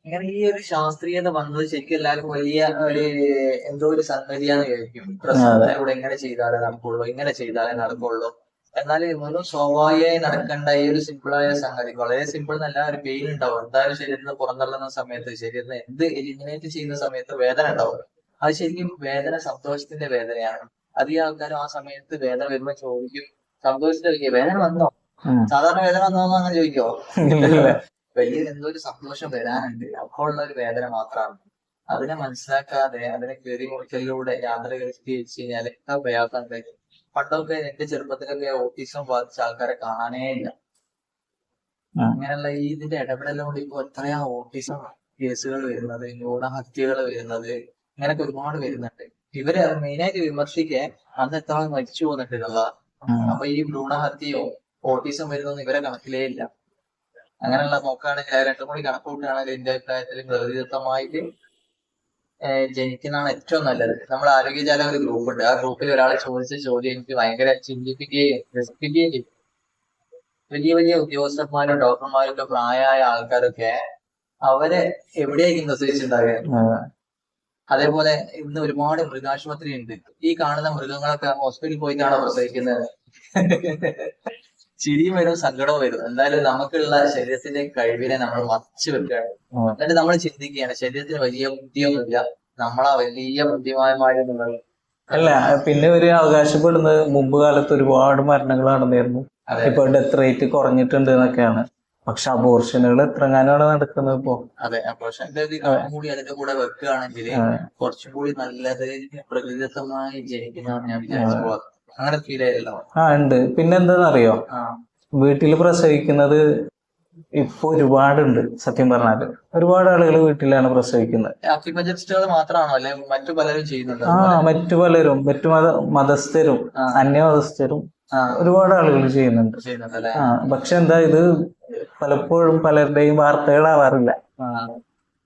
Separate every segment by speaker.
Speaker 1: അങ്ങനെ ഈ ഒരു ശാസ്ത്രീയത വന്നത് ശരിക്കും എല്ലാവർക്കും വലിയ ഒരു എന്തോ ഒരു സംഗതിയാന്ന് വിചാരിക്കും. പ്രസവത്തിലൂടെ എങ്ങനെ ചെയ്താലേ നടക്കുള്ളൂ, ഇങ്ങനെ ചെയ്താലേ നടക്കുള്ളൂ. എന്നാൽ വെറും സ്വാഭാവികമായി നടക്കേണ്ട ഈ ഒരു സിമ്പിളായ സംഗതി, വളരെ സിമ്പിൾ എന്നല്ല, ഒരു പെയിൻ ഉണ്ടാവും എന്തായാലും ശരീരത്തിൽ നിന്ന് പുറന്തള്ളുന്ന സമയത്ത്, ശരീരത്തിന് എന്ത് എലിമിനേറ്റ് ചെയ്യുന്ന സമയത്ത് വേദന ഉണ്ടാവും. അത് ശരിക്കും വേദന സന്തോഷത്തിന്റെ വേദനയാണ്. അധികം ആൾക്കാരും ആ സമയത്ത് വേദന വരുമ്പോൾ ചോദിക്കും, സന്തോഷത്തിന്റെ വേദന വന്നോ, സാധാരണ വേദന വന്നോ അങ്ങനെ ചോദിക്കോ? വലിയ എന്തോ ഒരു സന്തോഷം വരാനുണ്ട്, അപ്പോൾ ഉള്ള ഒരു വേദന മാത്രമാണ്. അതിനെ മനസ്സിലാക്കാതെ അതിനെ കയറി മുറിക്കലിലൂടെ യാത്ര കഴിച്ച് കഴിഞ്ഞാല് ആ പ്രയാസം ഉണ്ടായി. പണ്ടൊക്കെ എന്റെ ചെറുപ്പത്തിലൊക്കെ ഓട്ടീസം ബാധിച്ച ആൾക്കാരെ കാണാനേ ഇല്ല. അങ്ങനെയുള്ള ഇതിന്റെ ഇടപെടലുകൊണ്ട് ഇപ്പൊ എത്രയാ ഓട്ടീസം കേസുകൾ വരുന്നത്, ന്യൂനഹത്യകൾ വരുന്നത്, ഇങ്ങനൊക്കെ ഒരുപാട് വരുന്നുണ്ട്. ഇവര് മെയിനായിട്ട് വിമർശിക്കെ അന്ന് എത്ര മരിച്ചു പോകുന്നുണ്ട് എന്നുള്ളതാ. അപ്പൊ ഈ ഭ്രൂണഹത്യയോ ഓട്ടീസം വരുന്നൊന്നും ഇവരെ കണക്കിലേ ഇല്ല. അങ്ങനെയുള്ള നോക്കുകയാണെങ്കിൽ രണ്ടും കൂടി കണക്ക് കൂട്ടുകയാണെങ്കിൽ എന്റെ അഭിപ്രായത്തിൽ പ്രകൃതിദത്തമായിട്ട് ജനിക്കുന്നതാണ് ഏറ്റവും നല്ലത്. നമ്മുടെ ആരോഗ്യജാലം ഒരു ഗ്രൂപ്പ് ഉണ്ട്. ആ ഗ്രൂപ്പിൽ ഒരാളെ ചോദിച്ച ചോദ്യം എനിക്ക് ഭയങ്കര ചിന്തിപ്പിക്കുകയും രസിപ്പിക്കുകയും ചെയ്യും. വലിയ വലിയ ഉദ്യോഗസ്ഥന്മാരും ഡോക്ടർമാരും ഒക്കെ പ്രായമായ ആൾക്കാരൊക്കെ അവരെ എവിടെയായിരിക്കും പ്രസവിച്ചിട്ടുണ്ടാകുക? അതേപോലെ ഇന്ന് ഒരുപാട് മൃഗാശുപത്രി ഉണ്ട്. ഈ കാണുന്ന മൃഗങ്ങളൊക്കെ ഹോസ്പിറ്റലിൽ പോയിട്ടാണോ പ്രസവിക്കുന്നത്? ചിരിയും വരും, സങ്കടവും വരും. എന്തായാലും നമുക്കുള്ള ശരീരത്തിന്റെ കഴിവിനെ നമ്മൾ മറച്ചു വെക്കുകയാണ്. എന്നിട്ട് നമ്മൾ ചിന്തിക്കുകയാണ് ശരീരത്തിന് വലിയ ബുദ്ധിയൊന്നുമില്ല, നമ്മളാ വലിയ ബുദ്ധിമാന്മാരെന്നുള്ളത്.
Speaker 2: അല്ല, പിന്നെ ഒരു അവകാശപ്പെടുന്നത് മുമ്പ് കാലത്ത് ഒരുപാട് മരണങ്ങൾ നടന്നിരുന്നു, ഇപ്പൊ ഡെത്ത് റേറ്റ് കുറഞ്ഞിട്ടുണ്ട് എന്നൊക്കെയാണ്. പക്ഷെ അബോർഷനുകൾ എത്രങ്ങാനാണ് നടക്കുന്നത് ഇപ്പോ.
Speaker 1: അതെ, അബോർഷന്റെ കൂടി അതിന്റെ കൂടെ വെക്കുകയാണെങ്കിൽ കുറച്ചും കൂടി നല്ലത് പ്രകൃതിദത്തമായി ജനിക്കുന്നതാണ് ഞാൻ വിചാരിച്ചു. അങ്ങനെ ഫീൽ ചെയ്യല്ലോ.
Speaker 2: ഉണ്ട്. പിന്നെന്താന്നറിയോ, വീട്ടിൽ പ്രസവിക്കുന്നത് ഇപ്പൊ ഒരുപാടുണ്ട്. സത്യം പറഞ്ഞാല് ഒരുപാട് ആളുകൾ വീട്ടിലാണ് പ്രസവിക്കുന്നത്.
Speaker 1: അക്യുപഞ്ചറിസ്റ്റുകൾ മാത്രമാണോ അല്ലെ മറ്റു പലരും ചെയ്യുന്നുണ്ട്?
Speaker 2: മറ്റു പലരും, മതസ്ഥരും അന്യമതസ്ഥരും ഒരുപാട് ആളുകൾ ചെയ്യുന്നുണ്ട്. പക്ഷെ എന്താ, ഇത് പലപ്പോഴും പലരുടെയും വാർത്തകളാവാറില്ല,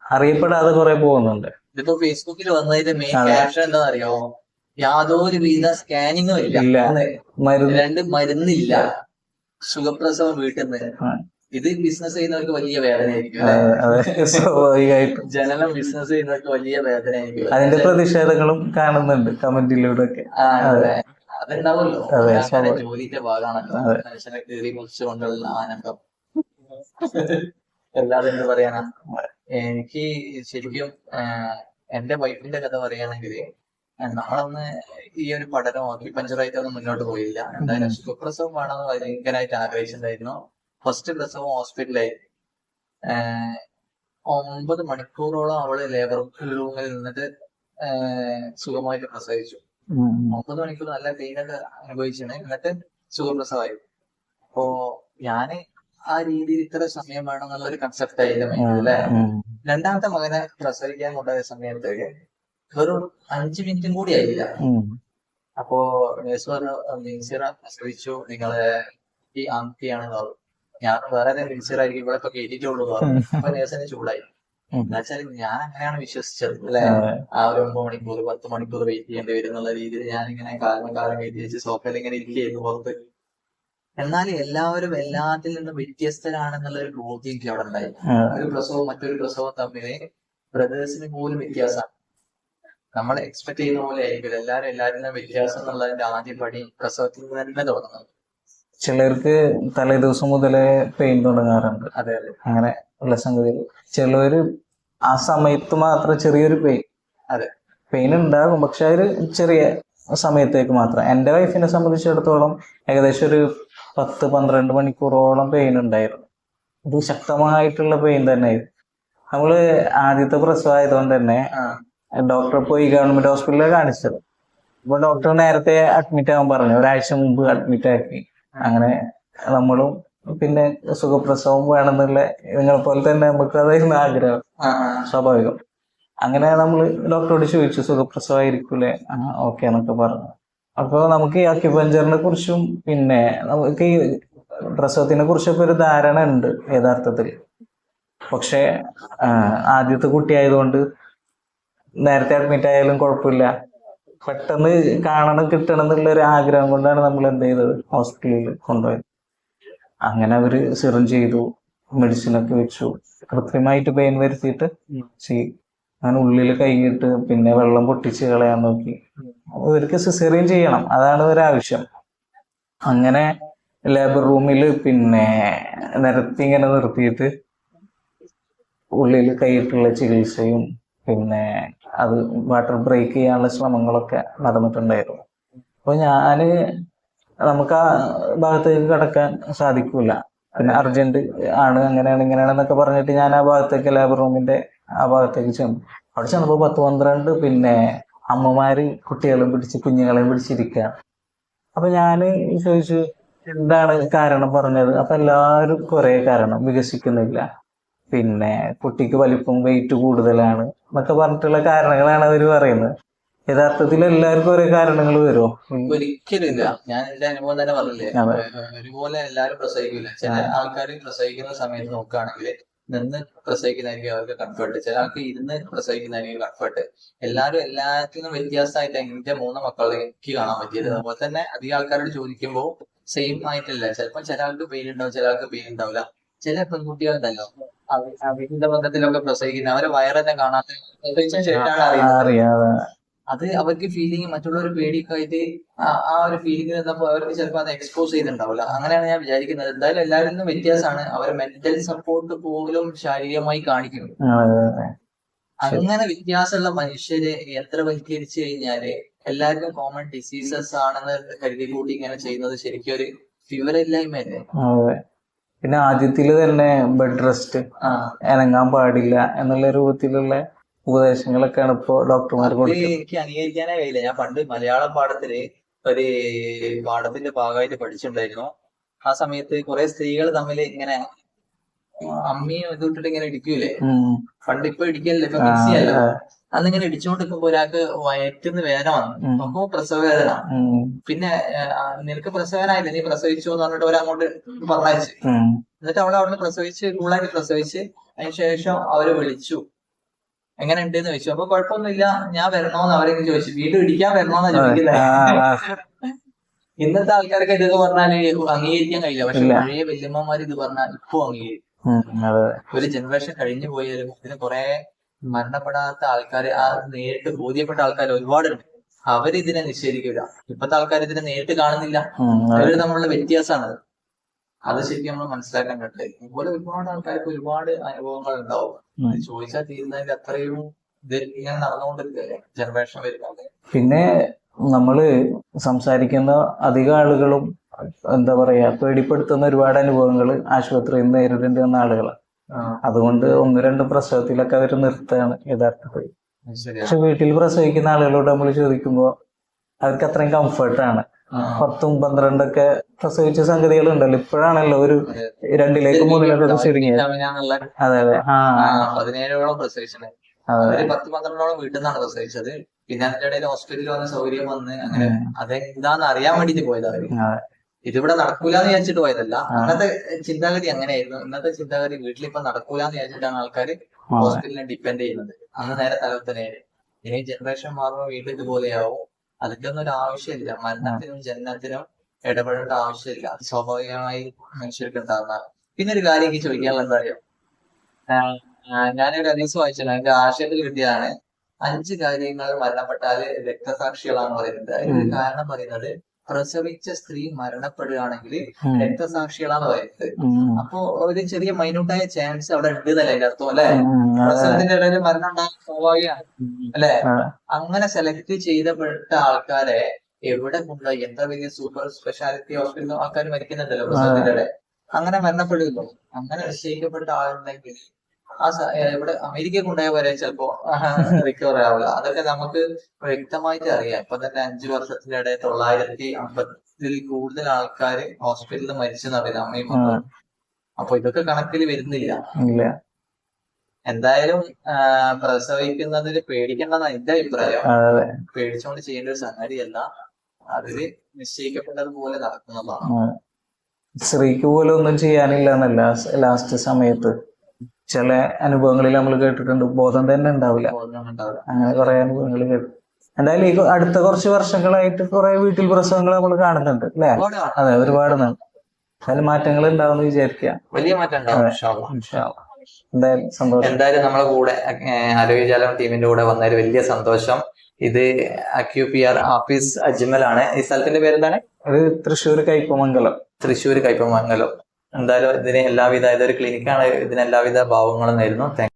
Speaker 2: അറിയപ്പെടാതെ കുറെ പോകുന്നുണ്ട്.
Speaker 1: ഇതിപ്പോ ഫേസ്ബുക്കിൽ വന്നതിന്റെ മെയിൻ ക്യാപ്ഷൻ എന്താ അറിയോ? യാതൊരു വിധ സ്കാനിങ്ങും ഇല്ല, രണ്ട് മരുന്നില്ല, സുഖപ്രസവം വീട്ടിൽ നിന്ന്. ഇത് ബിസിനസ് ചെയ്യുന്നവർക്ക് വലിയ വേദനയായിരിക്കും.
Speaker 2: സ്വാഭാവികമായിട്ടും
Speaker 1: ജനനം ബിസിനസ് ചെയ്യുന്നവർക്ക് വലിയ വേദനയായിരിക്കും.
Speaker 2: അതിന്റെ പ്രതിഷേധങ്ങളും കാണുന്നുണ്ട് കമന്റിലൂടെ ഒക്കെ.
Speaker 1: അതുണ്ടാവുമല്ലോ, ജോലിന്റെ ഭാഗമാണല്ലോ മനുഷ്യനെ കീറി മുറിച്ചുകൊണ്ടുള്ള ആനന്ദം. അല്ലാതെ എന്ത് പറയാനാ. എനിക്ക് ശരിക്കും എന്റെ വൈഫിന്റെ കഥ പറയുകയാണെങ്കിൽ, നമ്മളൊന്ന് ഈ ഒരു പഠനം അക്യുപഞ്ചറായിട്ടൊന്നും മുന്നോട്ട് പോയില്ല. എന്തായാലും സുഖപ്രസവം വേണമെന്ന് ഭയങ്കരമായിട്ട് ആഗ്രഹിച്ചിട്ടുണ്ടായിരുന്നു. ഫസ്റ്റ് പ്രസവം ഹോസ്പിറ്റലായി. 9 മണിക്കൂറോളം അവള് ലേബർ റൂമിൽ നിന്നിട്ട് സുഖമായിട്ട് പ്രസവിച്ചു. 9 മണിക്കൂർ നല്ല പെയിനൊക്കെ അനുഭവിച്ചാണ്. എന്നിട്ട് സുഖപ്രസവമായി. അപ്പോ ഞാന് ആ രീതിയിൽ ഇത്ര സമയം വേണം എന്നുള്ളൊരു കൺസെപ്റ്റ് ആയില്ല അല്ലേ. രണ്ടാമത്തെ മകനെ പ്രസവിക്കാൻ കൊണ്ടുപോയ സമയത്ത് വെറും 5 മിനിറ്റും കൂടി ആയില്ല. അപ്പോ നേഴ്സ് പറഞ്ഞു, മിൻസിറ പ്രസവിച്ചു, നിങ്ങളെ ഈ ആൺകുട്ടിയാണെന്ന് പറഞ്ഞു. ഞാൻ വേറെ മിൻസിറായിരിക്കും, ഇവിടെ ഇപ്പൊ കേട്ടിട്ടുള്ളൂ പറഞ്ഞു. അപ്പൊ നേഴ്സിനെ ചൂടായി. എന്നുവെച്ചാൽ ഞാൻ അങ്ങനെയാണ് വിശ്വസിച്ചത് അല്ലെ. ആ ഒരു 9 മണിക്കൂർ 10 മണിക്കൂർ വെയിറ്റ് ചെയ്യേണ്ടി വരും എന്നുള്ള രീതിയിൽ ഞാനിങ്ങനെ കാലം വെയിറ്റ് ചെയ്ത് സോഫയിൽ ഇങ്ങനെ ഇരിക്കുകയായിരുന്നു പുറത്ത്. എന്നാൽ എല്ലാവരും എല്ലാത്തിൽ നിന്നും വ്യത്യസ്തരാണെന്നുള്ള ഒരു ബോധ്യം എനിക്ക് അവിടെ ഉണ്ടായി. ഒരു പ്രസവവും മറ്റൊരു പ്രസവവും തമ്മില് ബ്രദേഴ്സിന് പോലും വ്യത്യാസമാണ്. നമ്മൾ എക്സ്പെക്ട് ചെയ്യുന്ന പോലെ ആയിരിക്കും എല്ലാവരും വ്യത്യാസം എന്നുള്ളതിന്റെ ആദ്യ പടി പ്രസവത്തിൽ നിന്ന് തന്നെ തുടങ്ങുന്നത്.
Speaker 2: ചിലർക്ക് തലേ ദിവസം മുതലേ പെയിൻ തുടങ്ങാറുണ്ട്.
Speaker 1: അതെ,
Speaker 2: അങ്ങനെ ഉള്ള സംഗതികൾ. ചിലവര് ആ സമയത്ത് മാത്രം ചെറിയൊരു പെയിൻ ഉണ്ടാകും, പക്ഷെ അതൊരു ചെറിയ സമയത്തേക്ക് മാത്രം. എൻ്റെ വൈഫിനെ സംബന്ധിച്ചിടത്തോളം ഏകദേശം ഒരു 10-12 മണിക്കൂറോളം പെയിൻ ഉണ്ടായിരുന്നു. ഇത് ശക്തമായിട്ടുള്ള പെയിൻ തന്നെയായിരുന്നു. നമ്മള് ആദ്യത്തെ പ്രസവം ആയതുകൊണ്ട് തന്നെ ഡോക്ടറെ പോയി ഗവൺമെന്റ് ഹോസ്പിറ്റലിൽ കാണിച്ചത്. അപ്പൊ ഡോക്ടർ നേരത്തെ അഡ്മിറ്റ് ആവാൻ പറഞ്ഞു, ഒരാഴ്ച മുമ്പ് അഡ്മിറ്റ് ആക്കി. അങ്ങനെ നമ്മളും പിന്നെ സുഖപ്രസവം വേണമെന്നുള്ള നിങ്ങളെ പോലെ തന്നെ നമുക്ക് അതായിരുന്നു ആഗ്രഹം, സ്വാഭാവികം. അങ്ങനെ നമ്മൾ ഡോക്ടറോട് ചോദിച്ചു, സുഖപ്രസവമായിരിക്കൂലേ? ഓക്കെ എന്നൊക്കെ പറഞ്ഞു. അപ്പൊ നമുക്ക് ഈ അക്യുപഞ്ചറിനെ കുറിച്ചും പിന്നെ നമുക്ക് ഈ പ്രസവത്തിനെ കുറിച്ചൊക്കെ ഒരു ധാരണ ഉണ്ട് യഥാർത്ഥത്തിൽ. പക്ഷെ ആദ്യത്തെ കുട്ടി ആയതുകൊണ്ട് നേരത്തെ അഡ്മിറ്റ് ആയാലും കുഴപ്പമില്ല, പെട്ടെന്ന് കിട്ടണം എന്നുള്ള ഒരു ആഗ്രഹം കൊണ്ടാണ് നമ്മൾ എന്ത് ചെയ്തത്, ഹോസ്പിറ്റലിൽ കൊണ്ടുപോയത്. അങ്ങനെ അവര് സിറിഞ്ച് ചെയ്തു, മെഡിസിനൊക്കെ വെച്ചു, കൃത്യമായിട്ട് പെയിൻ വരുത്തിയിട്ട് ചെയ്യും. അങ്ങനെ ഉള്ളിൽ കൈയിട്ട് പിന്നെ വെള്ളം പൊട്ടിച്ച് കളയാൻ നോക്കി. ഇവർക്ക് സിസേറിയൻ ചെയ്യണം, അതാണ് ഒരാവശ്യം. അങ്ങനെ ലേബർ റൂമിൽ പിന്നെ നിരത്തി ഇങ്ങനെ നിർത്തിയിട്ട് ഉള്ളിൽ കൈയിട്ടുള്ള ചികിത്സയും പിന്നെ അത് വാട്ടർ ബ്രേക്ക് ചെയ്യാനുള്ള ശ്രമങ്ങളൊക്കെ നടന്നിട്ടുണ്ടായിരുന്നു. അപ്പൊ നമുക്ക് ആ ഭാഗത്തേക്ക് കടക്കാൻ സാധിക്കൂല. പിന്നെ അർജന്റ് ആണ്, അങ്ങനെയാണ് ഇങ്ങനെയാണെന്നൊക്കെ പറഞ്ഞിട്ട് ഞാൻ ആ ഭാഗത്തേക്ക് ലേബർ റൂമിന്റെ ആ ഭാഗത്തേക്ക് ചെന്നു. അവിടെ ചെന്നപ്പോ 10-12 പിന്നെ അമ്മമാര് കുഞ്ഞുങ്ങളെയും പിടിച്ചിരിക്കുക. അപ്പൊ ഞാന് ചോദിച്ചു എന്താണ് കാരണം പറഞ്ഞത്. അപ്പൊ എല്ലാവരും കുറെ കാരണം, വികസിക്കുന്നില്ല, പിന്നെ കുട്ടിക്ക് വലിപ്പം വെയിറ്റ് കൂടുതലാണ് എന്നൊക്കെ പറഞ്ഞിട്ടുള്ള കാരണങ്ങളാണ് അവർ പറയുന്നത്. യഥാർത്ഥത്തിൽ എല്ലാവർക്കും ഒരേ കാരണങ്ങൾ വരുമോ?
Speaker 1: ഒരിക്കലും ഇല്ല. ഞാൻ എന്റെ അനുഭവം തന്നെ പറഞ്ഞില്ലേ, ഒരുപോലെ എല്ലാവരും പ്രസവിക്കില്ല. ചില ആൾക്കാർ പ്രസവിക്കുന്ന സമയത്ത് നോക്കുകയാണെങ്കിൽ നിന്ന് പ്രസവിക്കുന്നതായിരിക്കും അവർക്ക് കംഫർട്ട്, ചില ആൾക്ക് ഇരുന്ന് പ്രസവിക്കുന്നതായിരിക്കും കംഫർട്ട്. എല്ലാവരും എല്ലാത്തിനും വ്യത്യാസമായിട്ട് എന്റെ 3 മക്കളെ എനിക്ക് കാണാൻ പറ്റിയത്. അതുപോലെ തന്നെ അധികം ആൾക്കാരോട് ചോദിക്കുമ്പോൾ സെയിം ആയിട്ടില്ല. ചിലപ്പോൾ ചില ആൾക്ക് പെയിൻ ഉണ്ടാവും, ചില ആൾക്ക് പെയിൻ ഉണ്ടാവില്ല. ചില പെൺകുട്ടികളുണ്ടല്ലോ അവിഹിത ബന്ധത്തിലൊക്കെ പ്രസവിക്കുന്ന അവരെ വയറന്നെ കാണാത്ത ശരിയാണ് അറിയുന്നത്. അത് അവർക്ക് ഫീലിംഗ് മറ്റുള്ളവർ പേടിയൊക്കെ ആയിട്ട് ആ ഒരു ഫീലിംഗ് വന്നപ്പോൾ അവർക്ക് ചിലപ്പോൾ അത് എക്സ്പോസ് ചെയ്തിട്ടുണ്ടാവില്ല. അങ്ങനെയാണ് ഞാൻ വിചാരിക്കുന്നത്. എന്തായാലും എല്ലാവരിൽ നിന്നും വ്യത്യാസമാണ്. അവർ മെന്റൽ സപ്പോർട്ട് പോലും ശാരീരികമായി കാണിക്കും. അങ്ങനെ വ്യത്യാസമുള്ള മനുഷ്യരെ യന്ത്രവൽക്കരിച്ചു കഴിഞ്ഞാല് എല്ലാവർക്കും കോമൺ ഡിസീസസ് ആണെന്ന് കരുതി കൂട്ടി ഇങ്ങനെ ചെയ്യുന്നത് ശരിക്കും ഒരു വിവരമില്ലായ്മയല്ലേ.
Speaker 2: പിന്നെ ആദ്യത്തില് തന്നെ ബെഡ് റെസ്റ്റ്, അനങ്ങാൻ പാടില്ല എന്നുള്ള രൂപത്തിലുള്ള ഉപദേശങ്ങളൊക്കെയാണ് ഇപ്പോ ഡോക്ടർമാർ കൊടുക്കുന്നത്.
Speaker 1: എനിക്ക് അംഗീകരിക്കാനേ കഴിയില്ല. ഞാൻ പണ്ട് മലയാളം പാഠത്തിന് ഒരു പാഠത്തിന്റെ ഭാഗമായിട്ട് പഠിച്ചിട്ടുണ്ടായിരുന്നു. ആ സമയത്ത് കുറെ സ്ത്രീകൾ തമ്മിൽ ഇങ്ങനെ അമ്മിയും ഇട്ടിട്ട് ഇങ്ങനെ ഇടിക്കൂലേ, പണ്ട് ഇപ്പൊ ഇടിക്കല്ലേ, ഇപ്പൊ മിക്സിയല്ലോ. അന്നിങ്ങനെ ഇടിച്ചുകൊണ്ടിരിക്കുമ്പോ ഒരാൾക്ക് വയറ്റിന്ന് വേദന വന്നു, അപ്പൊ പ്രസവ വേദന. പിന്നെ നിനക്ക് പ്രസവനായില്ല, നീ പ്രസവിച്ചു എന്ന് പറഞ്ഞിട്ട് അവരങ്ങോട്ട് പറഞ്ഞയച്ചു. എന്നിട്ട് അവിടുന്ന് പ്രസവിച്ച് കൂളായിട്ട് പ്രസവിച്ച് അതിനുശേഷം അവര് വിളിച്ചു, എങ്ങനെ ഉണ്ടെന്ന് ചോദിച്ചു. അപ്പൊ കുഴപ്പമൊന്നുമില്ല, ഞാൻ വരണോന്ന് അവരൊക്കെ ചോദിച്ചു. വീണ്ടും ഇടിക്കാൻ വരണോന്നാ ചോദിക്കുന്നത്. ഇന്നത്തെ ആൾക്കാർക്ക് ഇതൊക്കെ പറഞ്ഞാല് അംഗീകരിക്കാൻ കഴിയില്ല. പക്ഷെ പഴയ വല്യമ്മമാര് ഇത് പറഞ്ഞാൽ ഇപ്പൊ അംഗീകരിക്കും. ഒരു ജനറേഷൻ കഴിഞ്ഞു പോയാലും ഇതിന് കുറെ മരണപ്പെടാത്ത ആൾക്കാർ, ആ നേരിട്ട് ബോധ്യപ്പെട്ട ആൾക്കാർ ഒരുപാടുണ്ട്. അവരിതിനെ നിഷേധിക്കില്ല. ഇപ്പത്തെ ആൾക്കാർ ഇതിനെ നേരിട്ട് കാണുന്നില്ല. അവര് തമ്മിലുള്ള വ്യത്യാസമാണ്. അത് ശരിക്കും നമ്മൾ മനസ്സിലാക്കാൻ പറ്റില്ല. ഇതുപോലെ ഒരുപാട് ആൾക്കാർക്ക് ഒരുപാട് അനുഭവങ്ങൾ ഉണ്ടാവും. ചോദിച്ചാൽ തീരുന്നതിന്റെ അത്രയും ഇത് ഇങ്ങനെ നടന്നുകൊണ്ടിരിക്കുകയല്ലേ ജനറേഷൻ വരുന്നത്.
Speaker 2: പിന്നെ നമ്മള് സംസാരിക്കുന്ന അധികം ആളുകളും എന്താ പറയാ പേടിപ്പെടുത്തുന്ന ഒരുപാട് അനുഭവങ്ങൾ ആശുപത്രിയിൽ നിന്ന് നേരിടേണ്ടി വന്ന ആളുകളാണ്. അതുകൊണ്ട് 1-2 പ്രസവത്തിലൊക്കെ അവർ നിർത്തുകയാണ് യഥാർത്ഥത്തിൽ. പക്ഷെ വീട്ടിൽ പ്രസവിക്കുന്ന ആളുകളോട് നമ്മൾ ചോദിക്കുമ്പോൾ അവർക്ക് അത്രയും കംഫർട്ടാണ്. 10-12 പ്രസവിച്ച സംഗതികളുണ്ടല്ലോ. ഇപ്പോഴാണല്ലോ ഒരു 2-ലേക്ക് 3-ലേക്ക് ചുരുങ്ങിയത്. അതെ അതെ.
Speaker 1: 17ഓളം പ്രസവിച്ചത്. 10-12ഓളം വീട്ടിൽ നിന്നാണ് പ്രസവിച്ചത്. പിന്നെ അതിന്റെ ഇടയിൽ ഹോസ്പിറ്റലിൽ വന്ന സൗകര്യം വന്ന് അങ്ങനെ അതെന്താന്ന് അറിയാൻ വേണ്ടിട്ട് പോയത് അവര്. ഇതിവിടെ നടക്കൂലെന്ന് വിചാരിച്ചിട്ട് പോയതല്ല. അന്നത്തെ ചിന്താഗതി അങ്ങനെയായിരുന്നു. ഇന്നത്തെ ചിന്താഗതി വീട്ടിലിപ്പോ നടക്കൂലെന്ന് വിചാരിച്ചിട്ടാണ് ആൾക്കാർ ഹോസ്പിറ്റലിനെ ഡിപ്പെൻഡ് ചെയ്യുന്നത്. അന്ന് നേരെ തലവത്തനെയാണ്. ഇനി ജനറേഷൻ മാറുമ്പോൾ വീട്ടിൽ ഇതുപോലെയാവും. അതിന്റെ ഒന്നും ഒരു ആവശ്യമില്ല. മരണത്തിനും ജനനത്തിനും ഇടപെടേണ്ട ആവശ്യമില്ല. അത് സ്വാഭാവികമായി മനുഷ്യർക്ക് ഉണ്ടാകുന്നതാണ്. പിന്നെ ഒരു കാര്യം എനിക്ക് ചോദിക്കാനുള്ള എന്താ അറിയോ, ഞാനൊരു ഹദീസ് വായിച്ചത് അതിന്റെ ആശയത്തിൽ കിട്ടിയതാണ്. 5 കാര്യങ്ങൾ മരണപ്പെട്ടാല് രക്തസാക്ഷികളാണ് പറയുന്നത്. അതിനൊരു കാരണം പറയുന്നത് പ്രസവിച്ച സ്ത്രീ മരണപ്പെടുകയാണെങ്കിൽ രക്തസാക്ഷികളാണ് പറയുന്നത്. അപ്പൊ ഒരു ചെറിയ മൈന്യൂട്ടായ ചാൻസ് അവിടെ ഉണ്ട് എന്നല്ലേ അതിന്റെ അർത്ഥം അല്ലെ? പ്രസവത്തിന്റെ ഇടയിൽ മരണം ഉണ്ടാകാൻ സ്വാഭാവികമാണ് അല്ലെ? അങ്ങനെ സെലക്ട് ചെയ്തപ്പെട്ട ആൾക്കാരെ എവിടെ കൊണ്ടുപോയി? എത്ര വലിയ സൂപ്പർ സ്പെഷ്യാലിറ്റി ഹോസ്പിറ്റലിൽ ആൾക്കാർ മരിക്കുന്നുണ്ടല്ലോ പ്രസവത്തിന്റെ ഇടയിൽ. അങ്ങനെ മരണപ്പെടുമല്ലോ. അങ്ങനെ നിശ്ചയിക്കപ്പെട്ട ആളുണ്ടെങ്കിൽ ഇവിടെ അമേരിക്കയിൽ കൊണ്ടുപോയ വരെ ചിലപ്പോ റിക്കവർ ആവില്ല. അതൊക്കെ നമുക്ക് വ്യക്തമായിട്ട് അറിയാം. ഇപ്പൊ തന്നെ 5 വർഷത്തിനിടെ 950-ൽ കൂടുതൽ ആൾക്കാര് ഹോസ്പിറ്റലിൽ മരിച്ചെന്നറിയില്ല, അമ്മയും മക്കളും. അപ്പൊ ഇതൊക്കെ കണക്കിൽ വരുന്നില്ല. എന്തായാലും പ്രസവിക്കുന്നതിൽ പേടിക്കേണ്ടെന്നാണ് എന്റെ അഭിപ്രായം. പേടിച്ചുകൊണ്ട് ചെയ്യേണ്ട ഒരു സംഗതിയല്ല. അതില് നിശ്ചയിക്കപ്പെട്ടതുപോലെ നടക്കുന്നതാണ്.
Speaker 2: സ്ത്രീക്ക് പോലും ഒന്നും ചെയ്യാനില്ല എന്നല്ല ലാസ്റ്റ് സമയത്ത് ചില അനുഭവങ്ങളിൽ നമ്മൾ കേട്ടിട്ടുണ്ട്. ബോധം തന്നെ ഉണ്ടാവില്ല. അങ്ങനെ കുറെ അനുഭവങ്ങൾ കേട്ടു. എന്തായാലും ഈ അടുത്ത കുറച്ച് വർഷങ്ങളായിട്ട് കുറെ വീട്ടിൽ പ്രസവങ്ങൾ നമ്മൾ കാണുന്നുണ്ട് അല്ലെ? അതെ, ഒരുപാട് അതിൽ മാറ്റങ്ങൾ ഉണ്ടാവുമെന്ന് വിചാരിക്കുക.
Speaker 1: വലിയ മാറ്റം ഉണ്ടാവും ഇൻഷാ അള്ളാ.
Speaker 2: ഇൻഷാ അള്ളാ. എന്തായാലും സന്തോഷം.
Speaker 1: എന്തായാലും നമ്മളെ കൂടെ ആരോഗ്യജാലം ടീമിന്റെ കൂടെ വന്നതിൽ വലിയ സന്തോഷം. ഇത് അക്യുപിആർ ആഫീസ് അജ്മൽ ആണ്. ഈ സ്ഥലത്തിന്റെ പേരെന്താണ്?
Speaker 2: അത് തൃശ്ശൂർ കയ്പമംഗലം.
Speaker 1: തൃശ്ശൂർ കയ്പമംഗലം. എന്തായാലും ഇതിന് എല്ലാവിധ, ഇതൊരു ക്ലിനിക്കാണ്, ഇതിന് എല്ലാവിധ ഭാവങ്ങളും നേരുന്നു.